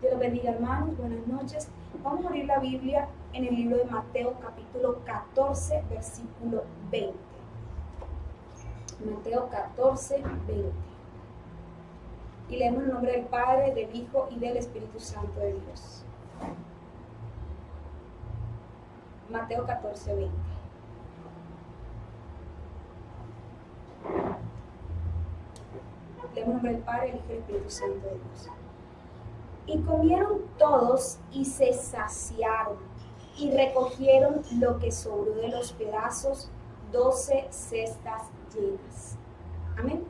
Dios los bendiga, hermanos. Buenas noches. Vamos a abrir la Biblia en el libro de Mateo, capítulo 14, versículo 20. Mateo 14, 20. Y leemos el nombre del Padre, del Hijo y del Espíritu Santo de Dios. Mateo 14, 20. Leemos el nombre del Padre, del Hijo y del Espíritu Santo de Dios. Y comieron todos y se saciaron, y recogieron lo que sobró de los pedazos, 12 cestas llenas. Amén.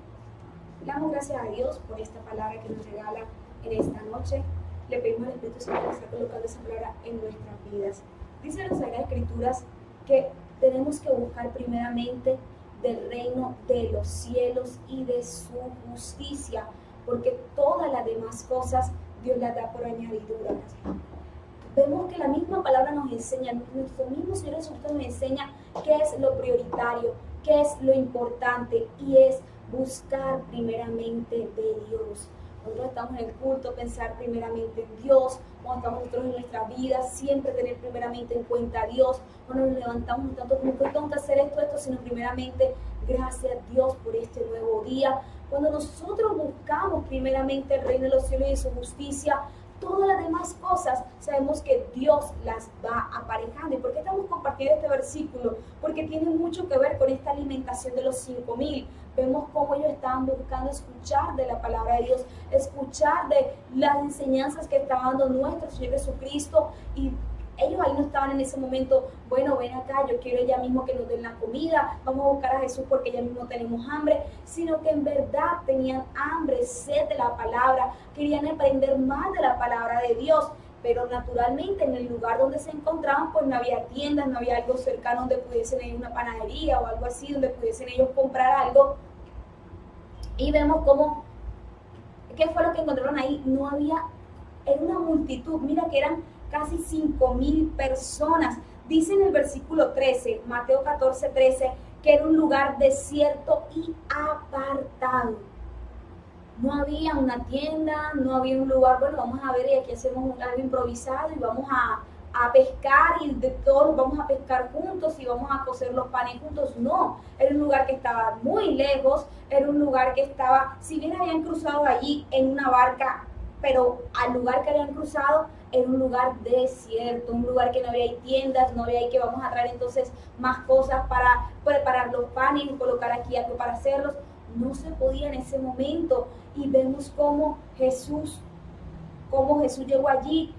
Le damos gracias a Dios por esta palabra que nos regala en esta noche. Le pedimos al Espíritu Santo que esté colocando esa palabra en nuestras vidas. Dice en las Sagradas Escrituras que tenemos que buscar primeramente del reino de los cielos y de su justicia, porque todas las demás cosas Dios las da por añadidura. Vemos que la misma palabra nos enseña, nuestro mismo Señor Jesucristo nos enseña qué es lo prioritario, qué es lo importante, y es buscar primeramente de Dios. Nosotros estamos en el culto, pensar primeramente en Dios. Cuando estamos nosotros en nuestra vida, siempre tener primeramente en cuenta a Dios. Cuando nos levantamos, no tanto como que tengo que hacer esto, sino primeramente, gracias a Dios por este nuevo día. Cuando nosotros buscamos primeramente el reino de los cielos y su justicia, todas las demás cosas sabemos que Dios las va aparejando. ¿Y por qué estamos compartiendo este versículo? Porque tiene mucho que ver con esta alimentación de los 5,000. Vemos cómo ellos estaban buscando escuchar de la palabra de Dios, escuchar de las enseñanzas que estaba dando nuestro Señor Jesucristo, y ellos ahí no estaban en ese momento, bueno, ven acá, yo quiero ya mismo que nos den la comida, vamos a buscar a Jesús porque ya mismo tenemos hambre, sino que en verdad tenían hambre, sed de la palabra, querían aprender más de la palabra de Dios. Pero naturalmente en el lugar donde se encontraban, pues no había tiendas, no había algo cercano donde pudiesen ir, una panadería o algo así, donde pudiesen ellos comprar algo. Y vemos cómo, ¿qué fue lo que encontraron ahí? No había, era una multitud, mira que eran casi 5,000 personas. Dice en el versículo 13, Mateo 14, 13, que era un lugar desierto y apartado. No había una tienda, no había un lugar, bueno, vamos a ver, y aquí hacemos algo improvisado y vamos a pescar, y de todos vamos a pescar juntos y vamos a cocer los panes juntos. No, era un lugar que estaba muy lejos, era un lugar que estaba, si bien habían cruzado allí en una barca, pero al lugar que habían cruzado era un lugar desierto, un lugar que no había tiendas, no había ahí que vamos a traer entonces más cosas para preparar los panes y colocar aquí algo para hacerlos. No se podía en ese momento. Y vemos cómo Jesús llegó allí,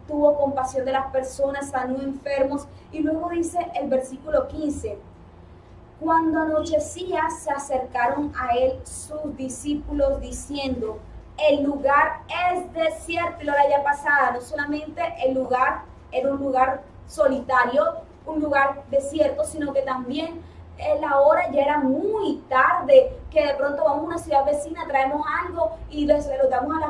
tuvo compasión de las personas, sanó enfermos. Y luego dice el versículo 15, cuando anochecía se acercaron a él sus discípulos diciendo, el lugar es desierto. Y la hora ya pasada, no solamente el lugar era un lugar solitario, un lugar desierto, sino que también la hora ya era muy tarde, que de pronto vamos a una ciudad vecina, traemos algo y lo damos a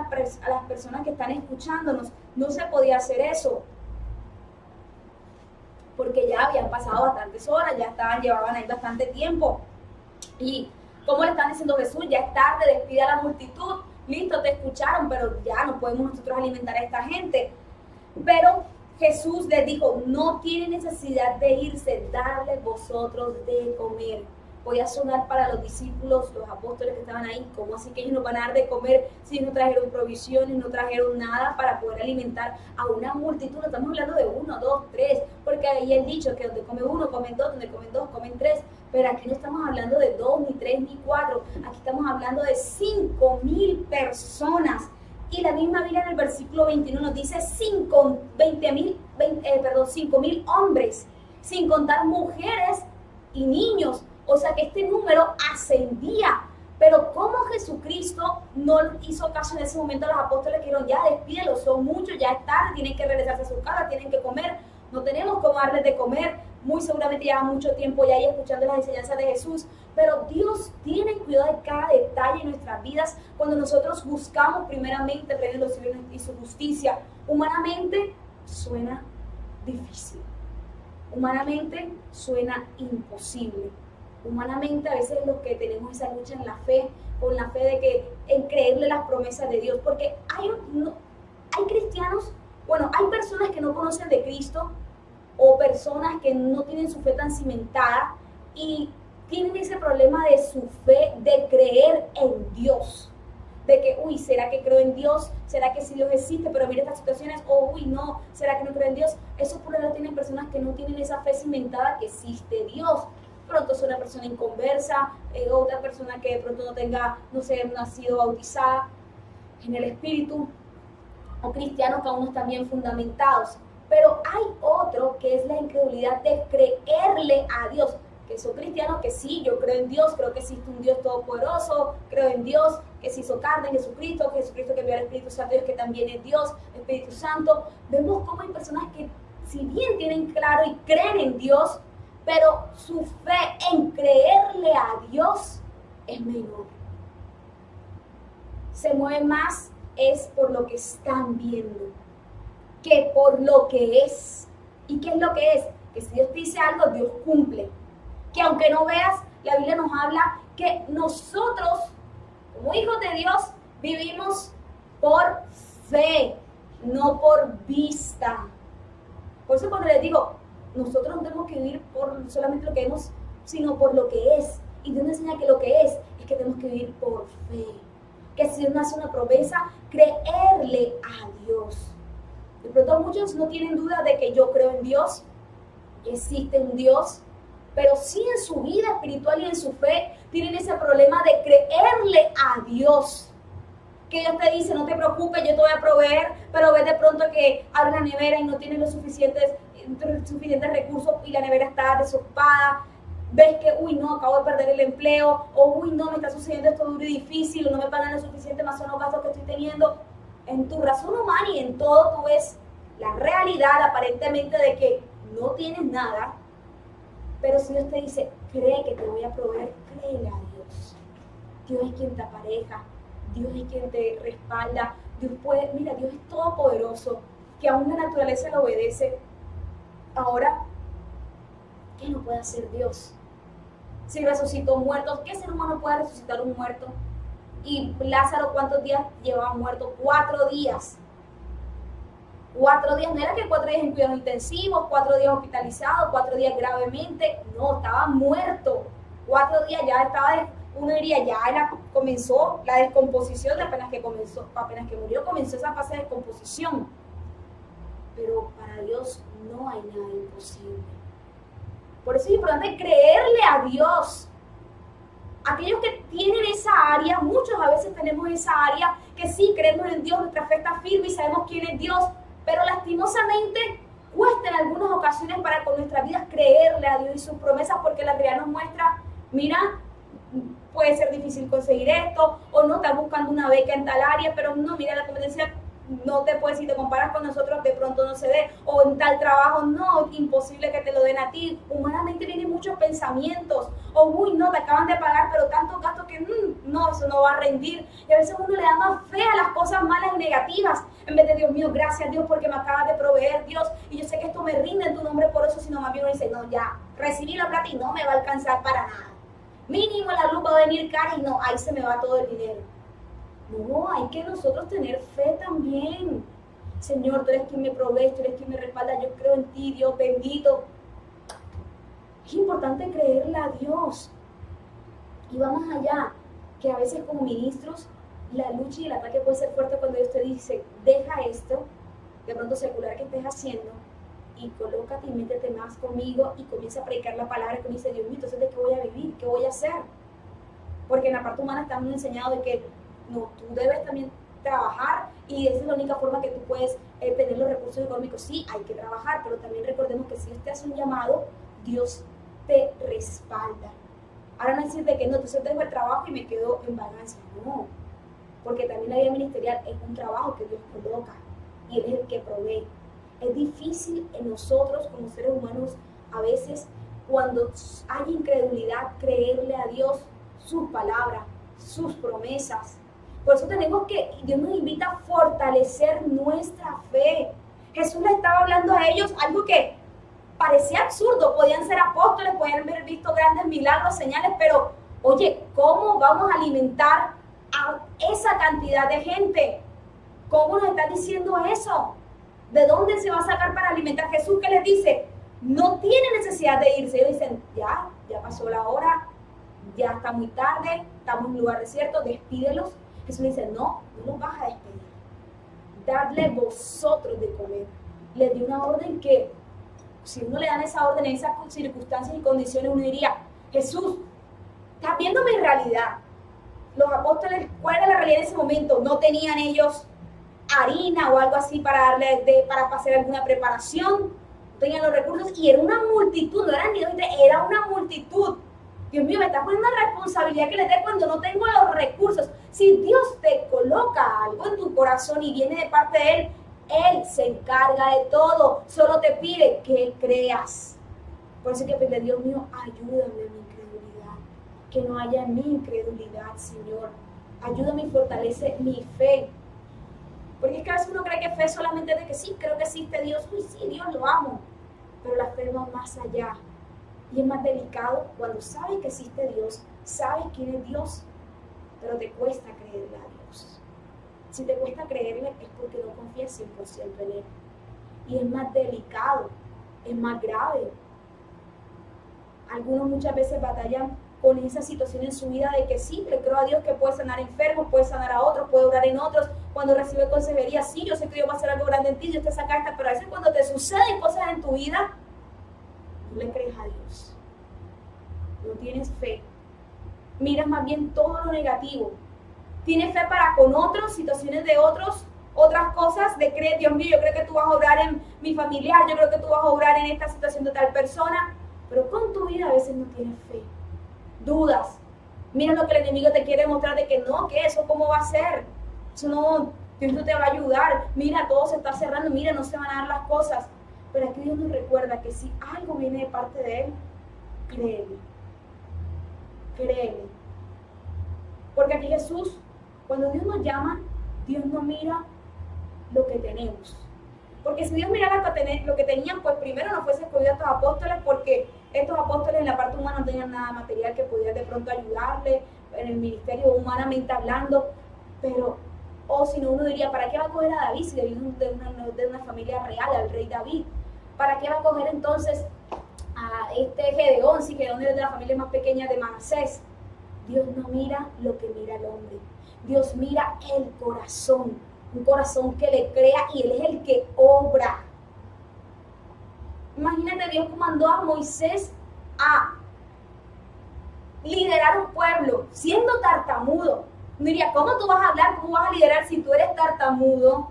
las personas que están escuchándonos. No se podía hacer eso, porque ya habían pasado bastantes horas, llevaban ahí bastante tiempo. Y como le están diciendo Jesús, ya es tarde, despide a la multitud, listo, te escucharon, pero ya no podemos nosotros alimentar a esta gente. Pero Jesús les dijo, no tiene necesidad de irse, darle vosotros de comer. Voy a sonar para los discípulos, los apóstoles que estaban ahí, ¿cómo así que ellos nos van a dar de comer si no trajeron provisiones, no trajeron nada para poder alimentar a una multitud? No estamos hablando de 1, 2, 3, porque ahí el dicho que donde come uno, comen dos, donde comen dos, comen tres, pero aquí no estamos hablando de 2, ni 3, ni 4, aquí estamos hablando de 5,000 personas. Y la misma Biblia en el versículo 21 nos dice 5,000 hombres, sin contar mujeres y niños. O sea que este número ascendía. Pero como Jesucristo no hizo caso en ese momento a los apóstoles que dijeron, ya despídelos, son muchos, ya es tarde, tienen que regresarse a su casa, tienen que comer, no tenemos cómo darles de comer. Muy seguramente llevan mucho tiempo ya ahí escuchando las enseñanzas de Jesús, pero Dios tiene cuidado de cada detalle en nuestras vidas cuando nosotros buscamos primeramente el reino de los cielos y su justicia. Humanamente suena difícil, humanamente suena imposible, humanamente a veces los que tenemos esa lucha en la fe, con la fe de que en creerle las promesas de Dios, porque hay cristianos, bueno, hay personas que no conocen de Cristo o personas que no tienen su fe tan cimentada y tienen ese problema de su fe, de creer en Dios. De que, uy, ¿será que creo en Dios? ¿Será que sí Dios existe? Pero mira estas situaciones, o uy, no, ¿será que no creo en Dios? Eso por lo tienen personas que no tienen esa fe cimentada que existe Dios. Pronto es una persona inconversa, otra persona que de pronto no tenga, no sé, nacido bautizada en el Espíritu, o cristianos que aún no están bien fundamentados. Pero hay otro que es la incredulidad de creerle a Dios, que son cristianos que sí, yo creo en Dios, creo que existe un Dios todopoderoso, creo en Dios que se hizo carne, Jesucristo que envió al Espíritu Santo, Dios que también es Dios, Espíritu Santo. Vemos cómo hay personas que si bien tienen claro y creen en Dios, pero su fe en creerle a Dios es menor. Se mueve más es por lo que están viendo que por lo que es. ¿Y qué es lo que es? Que si Dios te dice algo, Dios cumple. Que aunque no veas, la Biblia nos habla que nosotros, como hijos de Dios, vivimos por fe, no por vista. Por eso cuando les digo, nosotros no tenemos que vivir por solamente lo que vemos, sino por lo que es. Y Dios nos enseña que lo que es que tenemos que vivir por fe. Que si Dios nos hace una promesa, creerle a Dios. De pronto muchos no tienen duda de que yo creo en Dios, existe un Dios, pero sí en su vida espiritual y en su fe tienen ese problema de creerle a Dios. Que Dios te dice, no te preocupes, yo te voy a proveer, pero ves de pronto que abre la nevera y no tienes los suficientes recursos y la nevera está desocupada. Ves que, uy, no, acabo de perder el empleo, o uy, no, me está sucediendo esto duro y difícil, o no me pagan lo suficiente, más son los gastos que estoy teniendo. En tu razón humana y en todo tú ves la realidad aparentemente de que no tienes nada, pero si Dios te dice, cree que te voy a proveer, créele a Dios. Dios es quien te apareja, Dios es quien te respalda, Dios puede, mira, Dios es todopoderoso, que aún la naturaleza le obedece. Ahora, ¿qué no puede hacer Dios? Si resucitó muertos, ¿qué ser humano puede resucitar un muerto? Y Lázaro, ¿cuántos días llevaba muerto? 4 días. 4 días, no era que 4 días en cuidados intensivos, 4 días hospitalizado, 4 días gravemente, no, estaba muerto. 4 días ya estaba, uno diría, ya comenzó la descomposición, apenas que murió, comenzó esa fase de descomposición. Pero para Dios no hay nada imposible. Por eso es importante creerle a Dios. Aquellos que tienen esa área, muchos a veces tenemos esa área que sí creemos en Dios, nuestra fe está firme y sabemos quién es Dios, pero lastimosamente cuesta en algunas ocasiones para con nuestras vidas creerle a Dios y sus promesas, porque la realidad nos muestra, mira, puede ser difícil conseguir esto, o no, estás buscando una beca en tal área, pero no, mira, la competencia no te puede, si te comparas con nosotros, de pronto no se dé, o en tal trabajo, no, imposible que te lo den a ti. Humanamente vienen muchos pensamientos, o uy, no, te acaban de pagar, pero tantos gastos que no, eso no va a rendir. Y a veces uno le da más fe a las cosas malas y negativas, en vez de Dios mío, gracias Dios porque me acabas de proveer, Dios, y yo sé que esto me rinde en tu nombre por eso, sino más bien uno dice, no, ya, recibí la plata y no me va a alcanzar para nada. Mínimo la luz va a venir cara y no, ahí se me va todo el dinero. No, hay que nosotros tener fe también. Señor, tú eres quien me provee, tú eres quien me respalda, yo creo en ti, Dios bendito. Es importante creerle a Dios. Y vamos allá, que a veces como ministros, la lucha y el ataque puede ser fuerte cuando Dios te dice, deja esto, de pronto secular que estés haciendo, y colócate y métete más conmigo y comienza a predicar la palabra que me dice, Dios mío, entonces ¿de qué voy a vivir? ¿Qué voy a hacer? Porque en la parte humana estamos enseñados de que no, tú debes también trabajar y esa es la única forma que tú puedes tener los recursos económicos. Sí, hay que trabajar, pero también recordemos que si Dios te hace un llamado, Dios te respalda. Ahora no es decir de que no, entonces dejo el trabajo y me quedo en vagancia. No, porque también la vida ministerial es un trabajo que Dios coloca y Él es el que provee. Es difícil en nosotros como seres humanos a veces cuando hay incredulidad creerle a Dios sus palabras, sus promesas. Por eso tenemos que, Dios nos invita a fortalecer nuestra fe. Jesús le estaba hablando a ellos algo que parecía absurdo, podían ser apóstoles, podían haber visto grandes milagros, señales, pero oye, ¿cómo vamos a alimentar a esa cantidad de gente? ¿Cómo nos estás diciendo eso? ¿De dónde se va a sacar para alimentar? Jesús, ¿qué les dice? No tiene necesidad de irse. Ellos dicen, ya pasó la hora, ya está muy tarde, estamos en un lugar desierto, despídelos. Jesús dice, no los vas a despedir. Dadle vosotros de comer. Les dio una orden que, si uno le dan esa orden en esas circunstancias y condiciones, uno diría, Jesús, estás viendo mi realidad. Los apóstoles, ¿cuál era la realidad en ese momento? No tenían ellos harina o algo así para para hacer alguna preparación, no tenían los recursos, y era una multitud, no eran ni dos, era una multitud. Dios mío, me está poniendo una responsabilidad que le dé cuando no tengo los recursos. Si Dios te coloca algo en tu corazón y viene de parte de Él se encarga de todo, solo te pide que creas. Por eso hay que pedirle, Dios mío, ayúdame a mi incredulidad, que no haya en mi incredulidad, Señor. Ayúdame y fortalece mi fe. Porque es que a veces uno cree que fe solamente de que sí, creo que existe Dios, uy sí, Dios lo amo, pero la fe va más allá. Y es más delicado cuando sabes que existe Dios, sabes quién es Dios, pero te cuesta creerle a Dios. Si te cuesta creerle es porque no confías 100% en Él. Y es más delicado, es más grave. Algunos muchas veces batallan con esa situación en su vida de que sí, le creo a Dios que puede sanar enfermos, puede sanar a otros, puede orar en otros. Cuando recibe consejería, sí, yo sé que Dios va a hacer algo grande en ti, Dios te saca esta, pero a veces cuando te suceden cosas en tu vida, no le crees a Dios. No tienes fe. Miras más bien todo lo negativo. Tienes fe para con otros, situaciones de otros, otras cosas, de creer, Dios mío, yo creo que tú vas a obrar en mi familiar, yo creo que tú vas a obrar en esta situación de tal persona, pero con tu vida a veces no tienes fe. Dudas. Mira lo que el enemigo te quiere mostrar de que no, que eso cómo va a ser. Eso no, Dios no te va a ayudar. Mira, todo se está cerrando, mira, no se van a dar las cosas. Pero aquí Dios nos recuerda que si algo viene de parte de Él, créeme. Créeme. Porque aquí Jesús, cuando Dios nos llama, Dios no mira lo que tenemos. Porque si Dios mirara lo que tenían, pues primero no fuese escogido a estos apóstoles, porque estos apóstoles en la parte humana no tenían nada material que pudiera de pronto ayudarle en el ministerio humanamente hablando, pero, o si no, uno diría, ¿para qué va a coger a David si David es de una familia real, al rey David? ¿Para qué va a coger entonces a este Gedeón, si Gedeón es de la familia más pequeña de Manasés? Dios no mira lo que mira el hombre, Dios mira el corazón, un corazón que le crea, y Él es el que obra. Imagínate, Dios mandó a Moisés a liderar un pueblo siendo tartamudo. Diría, ¿cómo tú vas a hablar? ¿Cómo vas a liderar si tú eres tartamudo?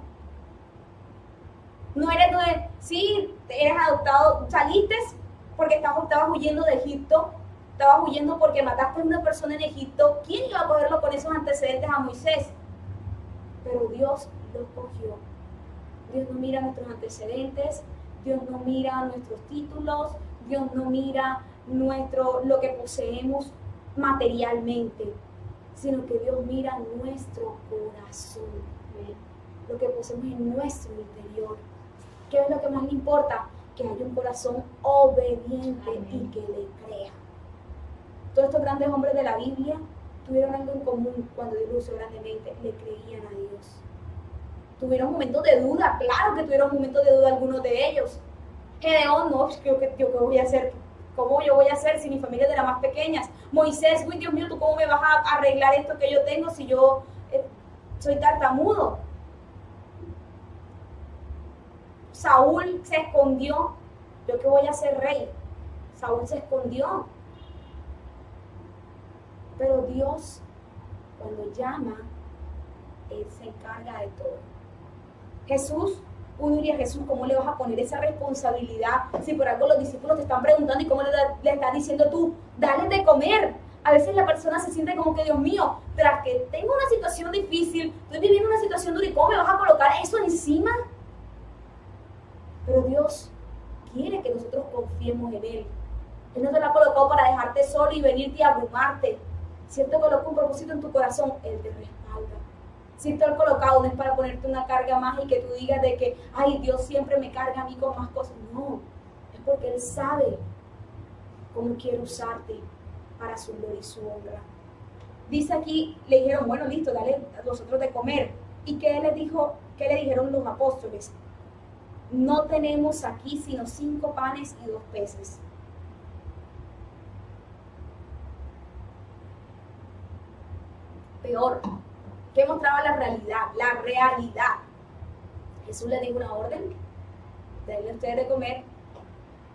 No eres, sí, eres adoptado, saliste porque estabas huyendo de Egipto, estabas huyendo porque mataste a una persona en Egipto. ¿Quién iba a cogerlo con esos antecedentes a Moisés? Pero Dios lo cogió. Dios no mira nuestros antecedentes, Dios no mira nuestros títulos, Dios no mira lo que poseemos materialmente, sino que Dios mira nuestro corazón, ¿sí? Lo que poseemos en nuestro interior. ¿Qué es lo que más le importa? Que haya un corazón obediente. Amén. Y que le crea. Todos estos grandes hombres de la Biblia tuvieron algo en común cuando Dios los usó grandemente: le creían a Dios. Tuvieron momentos de duda, claro que tuvieron momentos de duda algunos de ellos. Gedeón, no, yo qué voy a hacer, ¿cómo yo voy a hacer si mi familia es de las más pequeñas? Moisés, uy, Dios mío, ¿tú cómo me vas a arreglar esto que yo tengo si yo soy tartamudo? Saúl se escondió, ¿yo qué voy a hacer, rey? Saúl se escondió. Pero Dios, cuando llama, Él se encarga de todo. Jesús, uno diría, Jesús, ¿cómo le vas a poner esa responsabilidad si por algo los discípulos te están preguntando y cómo le estás diciendo tú, dale de comer? A veces la persona se siente como que, Dios mío, tras que tengo una situación difícil, estoy viviendo una situación dura, ¿y cómo me vas a colocar eso encima? Pero Dios quiere que nosotros confiemos en Él. Él no te lo ha colocado para dejarte solo y venirte y abrumarte. Si Él te coloca un propósito en tu corazón, Él te respalda. Si Él te lo ha colocado, no es para ponerte una carga más y que tú digas de que, ay, Dios siempre me carga a mí con más cosas. No, es porque Él sabe cómo quiere usarte para su gloria y su honra. Dice aquí, le dijeron, bueno, listo, dale a vosotros de comer. ¿Y qué le dijeron los apóstoles? No tenemos aquí sino 5 panes y 2 peces. Peor, que mostraba la realidad. Jesús le dio una orden, denle ustedes de comer.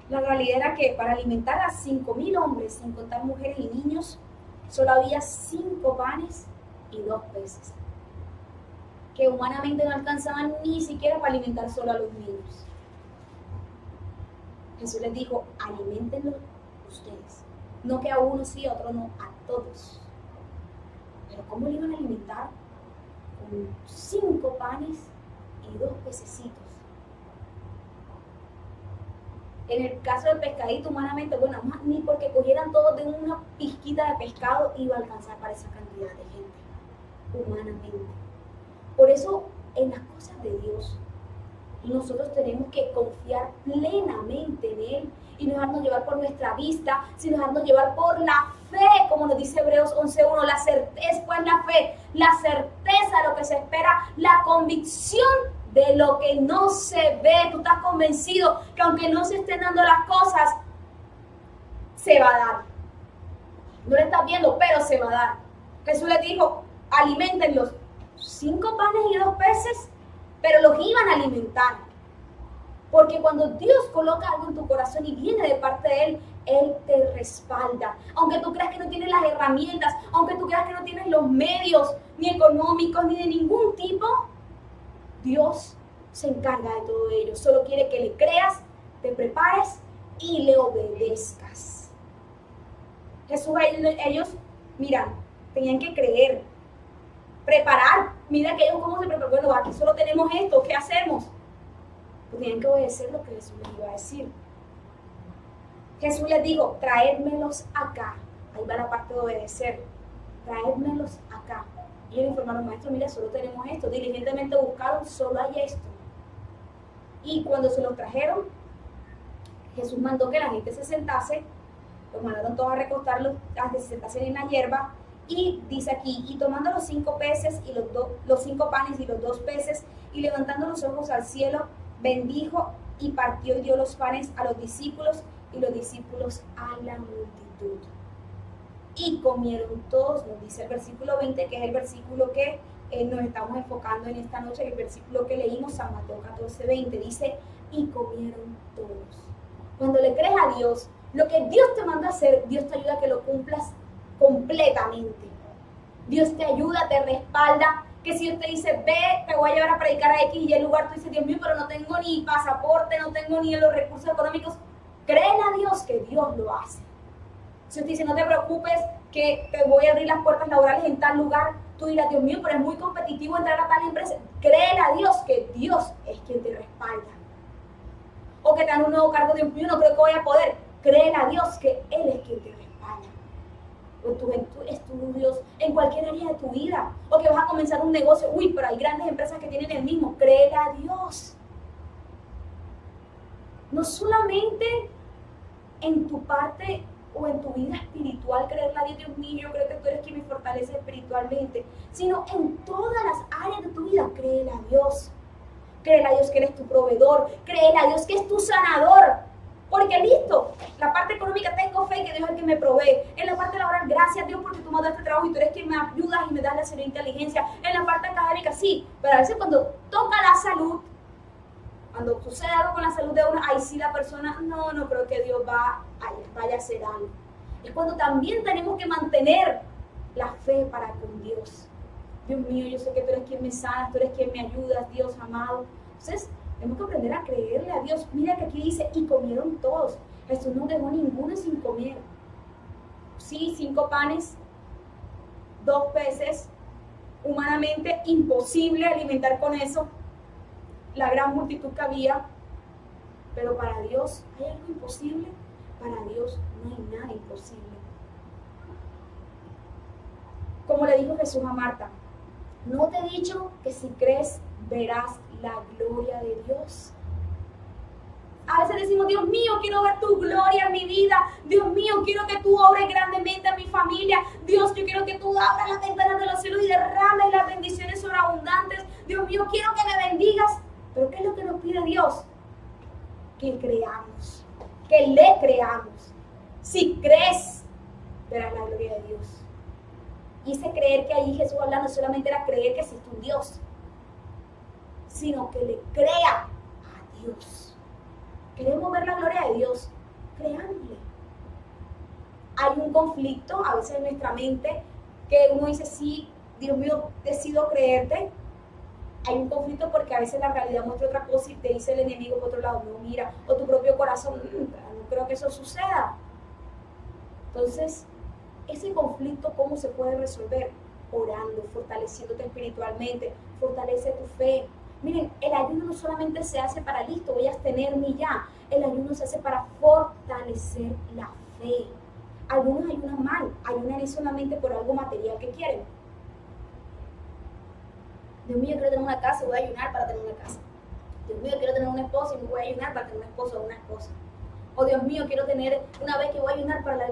La realidad era que para alimentar a 5.000 hombres, sin contar mujeres y niños, solo había 5 panes y 2 peces, que humanamente no alcanzaban ni siquiera para alimentar solo a los niños. Jesús les dijo, aliméntenlos ustedes, no que a uno sí, a otro no, a todos. Pero ¿cómo le iban a alimentar? Con 5 panes y 2 pececitos. En el caso del pescadito, humanamente, bueno, ni porque cogieran todos de una pizquita de pescado iba a alcanzar para esa cantidad de gente, humanamente. Por eso, en las cosas de Dios, nosotros tenemos que confiar plenamente en Él y no dejarnos llevar por nuestra vista, sino dejarnos llevar por la fe, como nos dice Hebreos 11:1, la certeza, pues la fe, la certeza de lo que se espera, la convicción de lo que no se ve. Tú estás convencido que aunque no se estén dando las cosas, se va a dar. No lo estás viendo, pero se va a dar. Jesús les dijo, aliméntenlos, 5 panes y 2 peces, pero los iban a alimentar. Porque cuando Dios coloca algo en tu corazón y viene de parte de Él, Él te respalda. Aunque tú creas que no tienes las herramientas, aunque tú creas que no tienes los medios, ni económicos, ni de ningún tipo, Dios se encarga de todo ello. Solo quiere que le creas, te prepares y le obedezcas. Jesús, ellos, mira, tenían que creer, preparar. Mira que ellos cómo se prepararon. Bueno, aquí solo tenemos esto, ¿qué hacemos? Pues tenían que obedecer lo que Jesús les iba a decir. Jesús les dijo, traédmelos acá. Ahí va la parte de obedecer. Traédmelos acá. Y ellos informaron, maestro, mira, solo tenemos esto. Diligentemente buscaron, solo hay esto. Y cuando se los trajeron, Jesús mandó que la gente se sentase. Los mandaron todos a recostarlos, a que se sentasen en la hierba. Y dice aquí, y tomando los 5 peces y los 5 panes y los 2 peces, y levantando los ojos al cielo, bendijo y partió y dio los panes a los discípulos y los discípulos a la multitud. Y comieron todos, nos dice el versículo 20, que es el versículo que nos estamos enfocando en esta noche, el versículo que leímos, San Mateo 14:20, dice, y comieron todos. Cuando le crees a Dios, lo que Dios te manda a hacer, Dios te ayuda a que lo cumplas completamente. Dios te ayuda, te respalda, que si Dios te dice, ve, te voy a llevar a predicar a X y el lugar, tú dices, Dios mío, pero no tengo ni pasaporte, no tengo ni los recursos económicos, créele a Dios que Dios lo hace. Si Dios te dice, no te preocupes, que te voy a abrir las puertas laborales en tal lugar, tú dirás, Dios mío, pero es muy competitivo entrar a tal empresa, créele a Dios que Dios es quien te respalda. O que te dan un nuevo cargo, Dios mío, no creo que voy a poder, créele a Dios que Él es quien te respalda. O en tus estudios, en cualquier área de tu vida, o que vas a comenzar un negocio, pero hay grandes empresas que tienen el mismo, créele a Dios. No solamente en tu parte o en tu vida espiritual, creerle a Dios, Dios mío, yo creo que tú eres quien me fortalece espiritualmente, sino en todas las áreas de tu vida, créele a Dios. Créele a Dios que Él es tu proveedor, créele a Dios que es tu sanador. Porque listo, la parte económica tengo fe que Dios es el que me provee. En la parte laboral, gracias Dios porque tú me das este trabajo y tú eres quien me ayudas y me das la inteligencia. En la parte académica, sí, pero a veces cuando toca la salud, cuando sucede algo con la salud de uno, ahí sí la persona, no creo que Dios vaya a hacer algo. Es cuando también tenemos que mantener la fe para con Dios. Dios mío, yo sé que tú eres quien me sana, tú eres quien me ayuda, Dios amado. Entonces, tenemos que aprender a creerle a Dios. Mira que aquí dice, y comieron todos. Jesús no dejó ninguno sin comer. Sí, 5 panes, 2 peces. Humanamente imposible alimentar con eso la gran multitud que había. Pero para Dios, ¿hay algo imposible? Para Dios no hay nada imposible. Como le dijo Jesús a Marta, ¿no te he dicho que si crees verás la gloria de Dios? A veces decimos, Dios mío, quiero ver tu gloria en mi vida. Dios mío, quiero que tú obres grandemente en mi familia. Dios, yo quiero que tú abras las ventanas de los cielos y derrames las bendiciones sobreabundantes. Dios mío, quiero que me bendigas. Pero ¿qué es lo que nos pide Dios? Que creamos, que le creamos. Si crees, verás la gloria de Dios. Y ese creer que allí Jesús habla no solamente era creer que existe un Dios, sino que le crea a Dios. Queremos ver la gloria de Dios, creámosle. Hay un conflicto a veces en nuestra mente que uno dice, sí, Dios mío, decido creerte. Hay un conflicto porque a veces la realidad muestra otra cosa y te dice el enemigo por otro lado, no, mira, o tu propio corazón, no creo que eso suceda. Entonces, ese conflicto, ¿cómo se puede resolver? Orando, fortaleciéndote espiritualmente, fortalece tu fe. Miren, el ayuno no solamente se hace para listo, voy a abstenerme y ya. El ayuno se hace para fortalecer la fe. Algunos ayunan mal, ayunan solamente por algo material que quieren. Dios mío, quiero tener una casa y voy a ayunar para tener una casa. Dios mío, quiero tener un esposo y me voy a ayunar para tener un esposo o una esposa. O Dios mío, quiero tener una vez que voy a ayunar para la...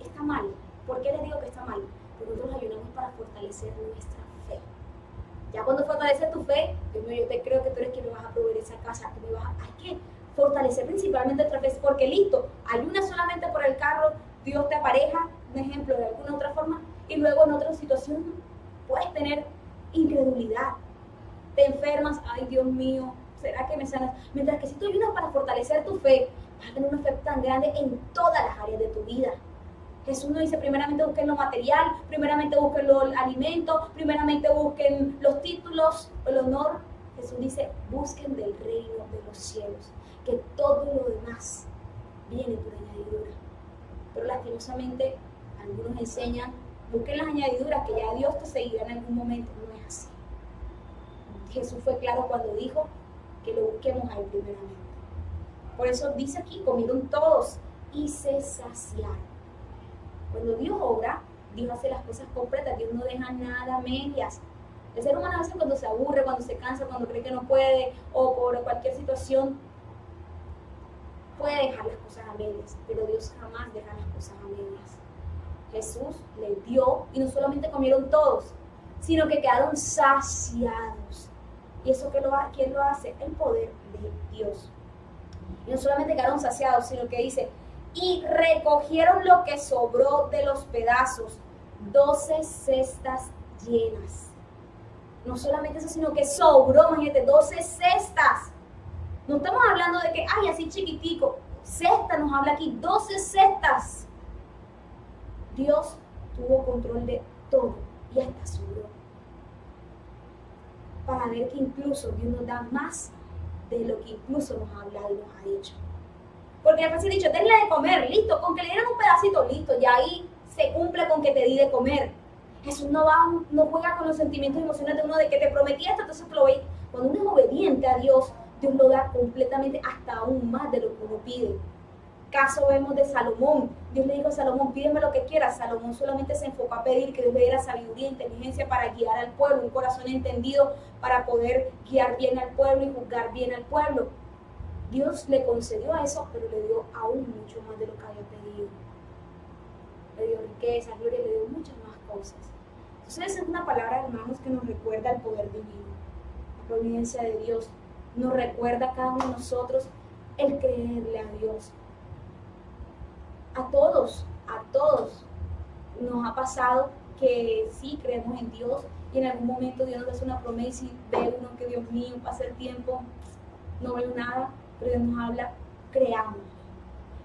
Está mal. ¿Por qué les digo que está mal? Porque nosotros ayunamos para fortalecer nuestra fe. Ya cuando fortaleces tu fe, Dios mío, yo te creo que tú eres quien me vas a proveer esa casa, que me vas a... Hay que fortalecer principalmente nuestra fe, porque listo, ayunas solamente por el carro, Dios te apareja, un ejemplo de alguna otra forma, y luego en otra situación puedes tener incredulidad, te enfermas, ay Dios mío, ¿será que me sanas? Mientras que si tú ayunas para fortalecer tu fe, vas a tener un efecto tan grande en todas las áreas de tu vida. Jesús nos dice, primeramente busquen lo material, primeramente busquen los alimentos, primeramente busquen los títulos, el honor. Jesús dice, busquen del reino de los cielos, que todo lo demás viene por añadidura. Pero lastimosamente, algunos enseñan, busquen las añadiduras, que ya Dios te seguirá en algún momento. No es así. Jesús fue claro cuando dijo que lo busquemos a Él primeramente. Por eso dice aquí, comieron todos y se saciaron. Cuando Dios obra, Dios hace las cosas completas, Dios no deja nada a medias. El ser humano a veces cuando se aburre, cuando se cansa, cuando cree que no puede, o por cualquier situación, puede dejar las cosas a medias, pero Dios jamás deja las cosas a medias. Jesús les dio, y no solamente comieron todos, sino que quedaron saciados. ¿Y eso quién lo hace? El poder de Dios. Y no solamente quedaron saciados, sino que dice, y recogieron lo que sobró de los pedazos, 12 cestas llenas. No solamente eso, sino que sobró, imagínate, 12 cestas. No estamos hablando de que, ay, así chiquitico. Cesta nos habla aquí, 12 cestas. Dios tuvo control de todo y hasta sobró. Para ver que incluso Dios nos da más de lo que incluso nos ha hablado y nos ha dicho. Porque después he dicho, denle de comer, listo, con que le dieran un pedacito, listo, ya ahí se cumple con que te di de comer. Jesús no juega con los sentimientos y emociones de uno de que te prometí esto, entonces lo veis. Cuando uno es obediente a Dios, Dios lo da completamente hasta aún más de lo que uno pide. Caso vemos de Salomón. Dios le dijo a Salomón, pídeme lo que quieras. Salomón solamente se enfocó a pedir que Dios le diera sabiduría e inteligencia para guiar al pueblo, un corazón entendido para poder guiar bien al pueblo y juzgar bien al pueblo. Dios le concedió eso, pero le dio aún mucho más de lo que había pedido. Le dio riqueza, gloria, le dio muchas más cosas. Entonces es una palabra, hermanos, que nos recuerda el poder divino, la providencia de Dios. Nos recuerda a cada uno de nosotros el creerle a Dios. A todos nos ha pasado que sí creemos en Dios y en algún momento Dios nos hace una promesa y ve uno que Dios mío, pasa el tiempo, no veo nada, pero Dios nos habla, creamos.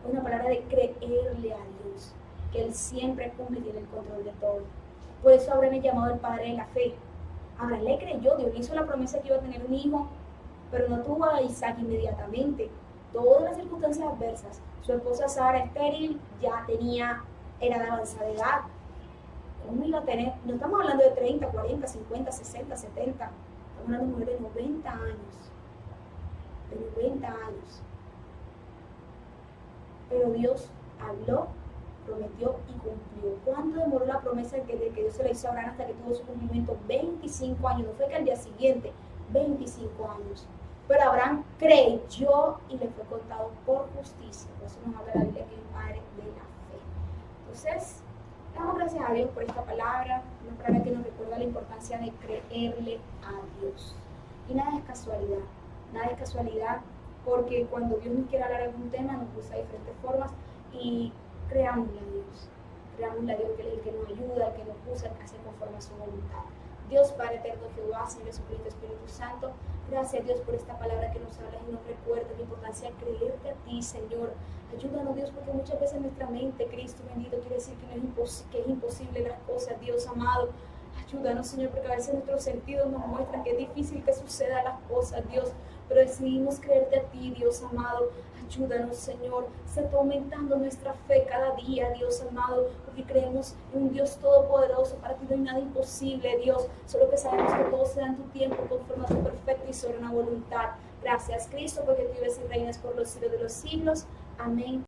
Es una palabra de creerle a Dios, que Él siempre cumple y tiene el control de todo. Por eso Abraham es llamado el padre de la fe. Abraham le creyó, Dios le hizo la promesa que iba a tener un hijo, pero no tuvo a Isaac inmediatamente. Todas las circunstancias adversas. Su esposa Sara, estéril, ya era de avanzada edad. ¿Cómo iba a tener? No estamos hablando de 30, 40, 50, 60, 70. Estamos hablando de mujeres de 90 años. De 90 años. Pero Dios habló, prometió y cumplió. ¿Cuánto demoró la promesa de que Dios se la hizo a Abraham hasta que tuvo su cumplimiento? 25 años. No fue que al día siguiente, 25 años. Pero Abraham creyó y le fue contado por justicia. Por eso nos habla la Biblia que es el padre de la fe. Entonces, damos gracias a Dios por esta palabra, una palabra que nos recuerda la importancia de creerle a Dios. Y nada es casualidad, porque cuando Dios nos quiere hablar de algún tema nos usa de diferentes formas y creámosle a Dios. Creámosle a Dios que Él es el que nos ayuda, el que nos usa, el que hace conforme a su voluntad. Dios Padre eterno, Jehová, Señor Jesucristo, Espíritu Santo, gracias Dios por esta palabra que nos habla y nos recuerda la importancia de creerte a ti, Señor. Ayúdanos Dios, porque muchas veces nuestra mente, Cristo bendito, quiere decir que, que es imposible las cosas, Dios amado. Ayúdanos, Señor, porque a veces nuestros sentidos nos muestran que es difícil que sucedan las cosas, Dios, pero decidimos creerte a ti, Dios amado. Ayúdanos, Señor, se está aumentando nuestra fe cada día, Dios amado, porque creemos en un Dios todopoderoso. Para ti no hay nada imposible, Dios, solo que sabemos que todo se da en tu tiempo, conforme a tu perfecta y soberana voluntad. Gracias, Cristo, porque tú vives y reinas por los siglos de los siglos. Amén.